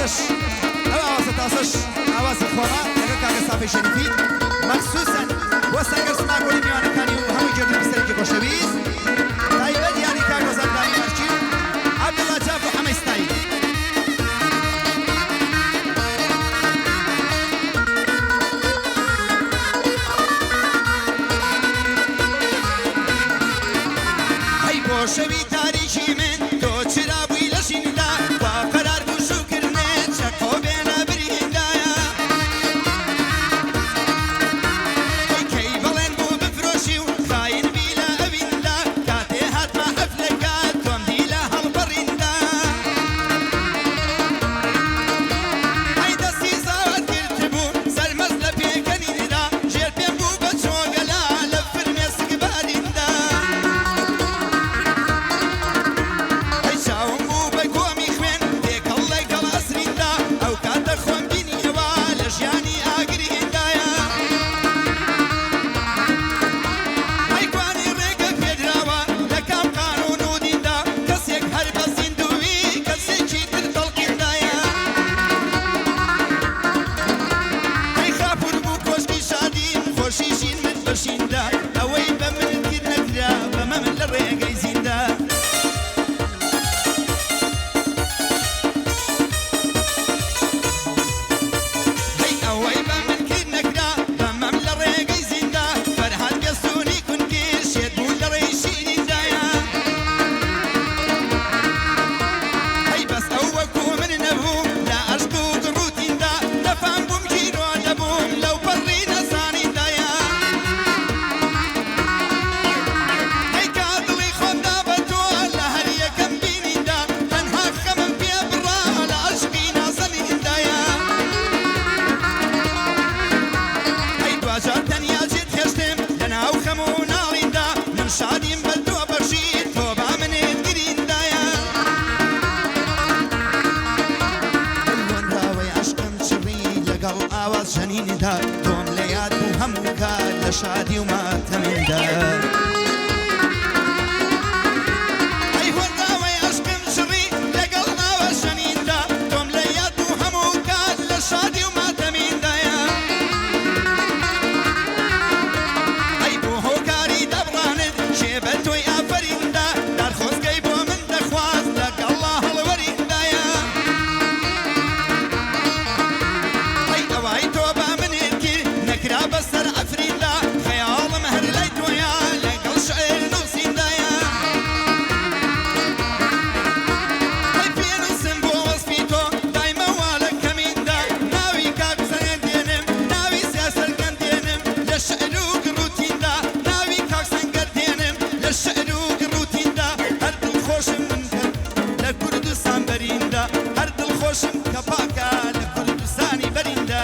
ئاوازش ئەو ئاوازە تاسەش ئاوازی خۆمە لەگەڵ کاکە سافی شەریفی مەخسووسەن بۆ سەنگەر سماکۆلی میوانەکانی و هەمووی گردن بستەرێکی خۆشەویست تایبەت یانی کاک وەزەردانی مەرجی و عەبدوڵڵا جاف و حەمەی ستایی شەوی تاریکی من تۆ چرا بووی لە ژیندا وا قەرار بوو شوکردنێت چەقۆ بێنە بریندایە کەی بەڵێن بوو بفرۆشی و خاین بی لە ئەویندا کاتێ هاتمە حەفلەکە تۆم دی لە هەڵبەڕیندا ئەی دەستی زاوات کردبوو سەرمەز لە پێکەنیندا ژێر پێم بوو بە چۆگەلا لە فرمێسک باریندا شنیندا تۆم لە یاد بوو هەموو کات لە شادی و ماتەمێندا ئەی هۆڕاوەی عەشقم شڕی لەگەڵ ئاوا شەنیندا تۆم لە یاد بوو هەموو کات لە شادی و ماتەمێندایە ئەی بۆ هۆکاری دەبڕانت شێبە تۆی ئافەریندا دارخۆزگەی بۆ من دەخواست لەگەڵا هەڵوەریندایە ئەی ئەوای تۆ نكرا بسر عفريدا خيال مهر ليت ويا لقل شعر نوسيندايا هاي فين السنبو وصفيتو دايما والا كميندا ناوي كاك سنقدينم ناوي سياسر قندينم للشعر وقروتيندا ناوي كاك سنقدينم للشعر وقروتيندا هرد الخوشم منكر لكردستان بريندا هرد الخوشم كباكا لكردستاني بريندا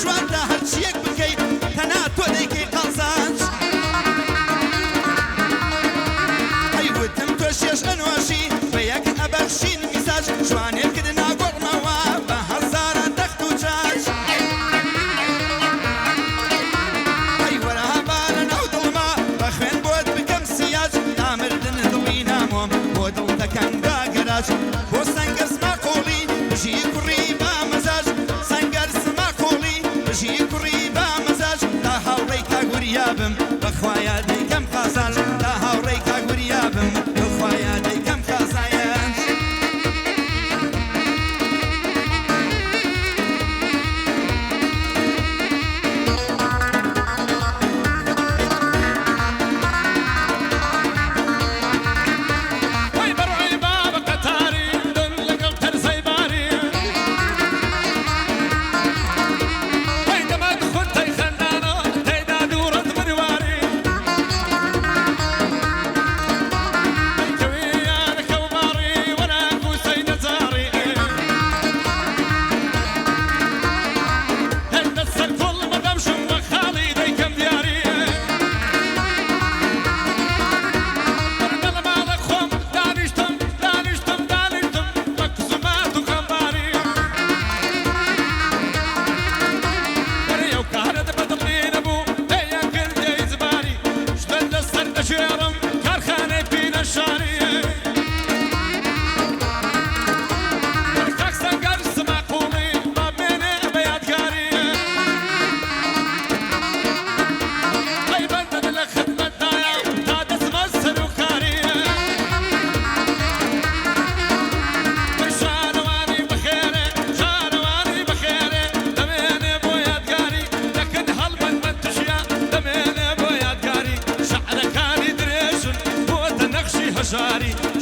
ژواندا هەرچیەک بکەیت تەنها تۆ دەیکەی قەڵزانج هەیوتم تۆ شێش ئەنۆشی بە یەک ئەبەخشین میساج جوانێکردنا گۆڕمەوە بە هەزاران تەخت و چاج هەی وەرە بارە ناو دڵما بە خوێن بۆت بکەم سیاج دامردن دڵی نامۆم بۆ دڵ دەکەم داگەراج بۆ سەنگەر سماقۆڵی بژی کوڕی با مەزاج سەنگەر سماقۆڵی بژی کوڕی با مەزاج تا هاوڕێی کاگوریابم بەخوایە دەیکەم قازانج تا هاوڕێی کاگوریابم بەخوایە دەیکەم قازانج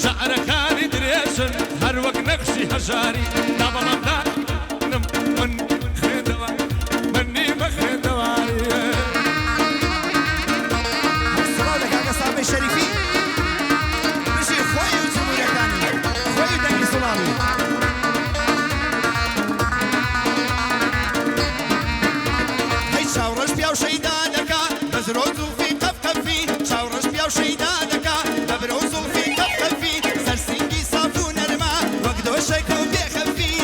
شعرەکانی درێژن هەر وەک نەقشی هەژاری دابەڵەمدا من خوێندەوە منی بە خوێندەواری سڵاو لە کاکە سافەی شەریفی بژی خۆی و جمهوریەکانی خۆی و دەنگی سوڵاوی هەی چاوڕەش پیا و شەیدا دەکا بە زرۆ و زوڵفی قەفقەفی چاوڕەش پیا و شەیدا دەکا بە برۆ و زوڵفی قەفقەفی سەرسینگی ساف و نەرما وەک دۆشەکە و بێخەفی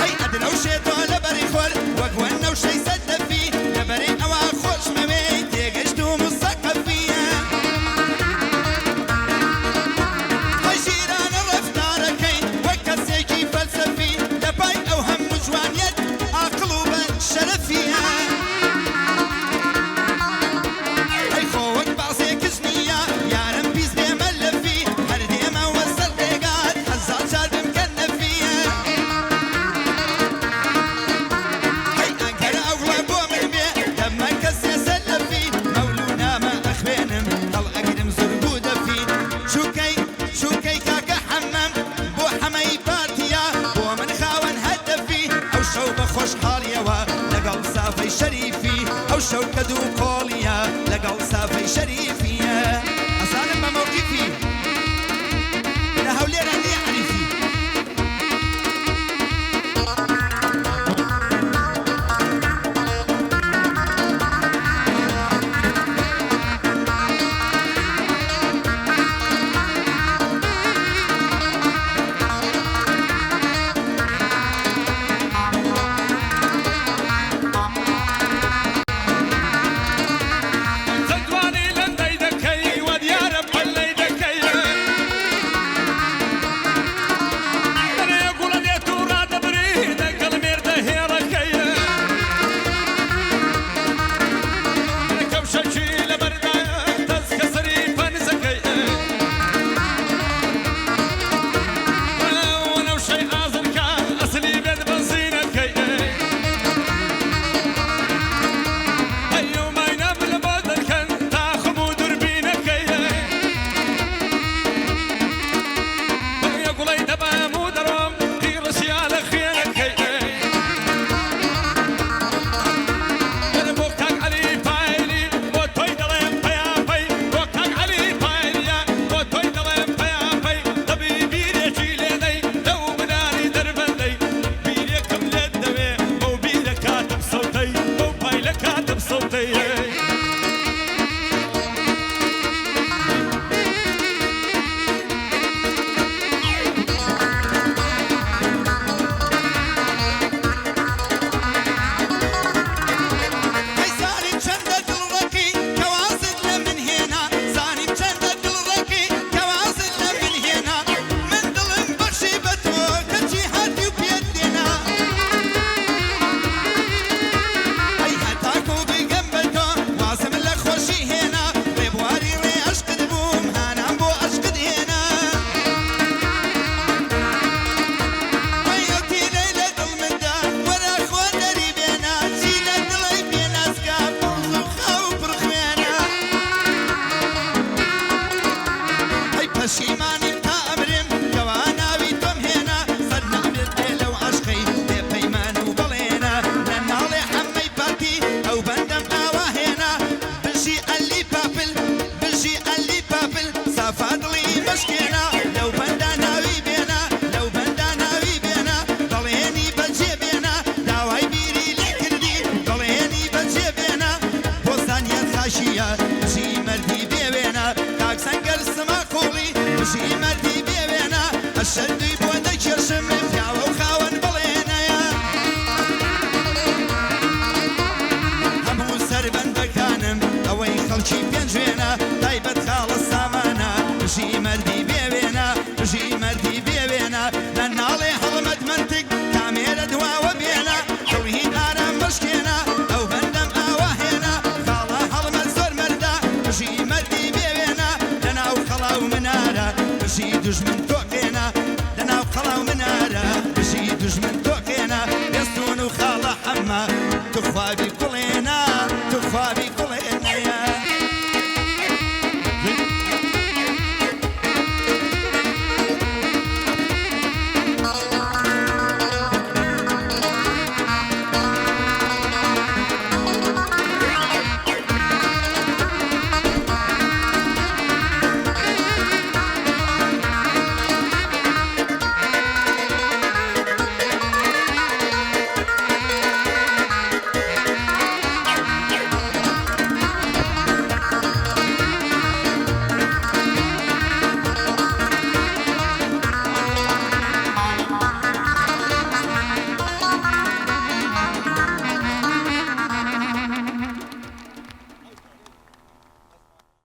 هەی ئەدنە و شێتۆ لەبەری خۆر وەک وەنە و شەی سەد دەفی لەبەری ئەوە خۆشمەوێ تێگەشت و مستەقەفیە هەی ژیرانە ڕەفتارەکەی وەک کەسێکی فەلسەفی لەپای ئەو هەموو جوانیەت عاقڵ و بە شەرەفیە هەی خۆ وەک بەعزێکش نییە یارم پیس دێمە لەفی هەر دێمەوە سەر ڕێگات هەزار جار بمکەن نەفیە هەی ئەگەر ئەوڵە بۆ من بێ دەمە کەسێ سەر لەفی مەولونامە ئەخوێنم هەڵ ئەگرم زورگ و دەفی چووکەی کاکە حەمەم بۆ حەمەی پارتیا بۆ من خاوەن هەدەفی ئەو شەو بە خۆشحاڵیەوە لەگەڵ سافەی شەریفی ئەو شەو کە دوو قۆڵیە لەگەڵ سافەی شەریفیە ئەزانم بە مەوقیفی لە هەولێرە نییە عەریفی زەدوانی لەندەی وخاڵە حەمە توخوابی کوڵێنا توخوابی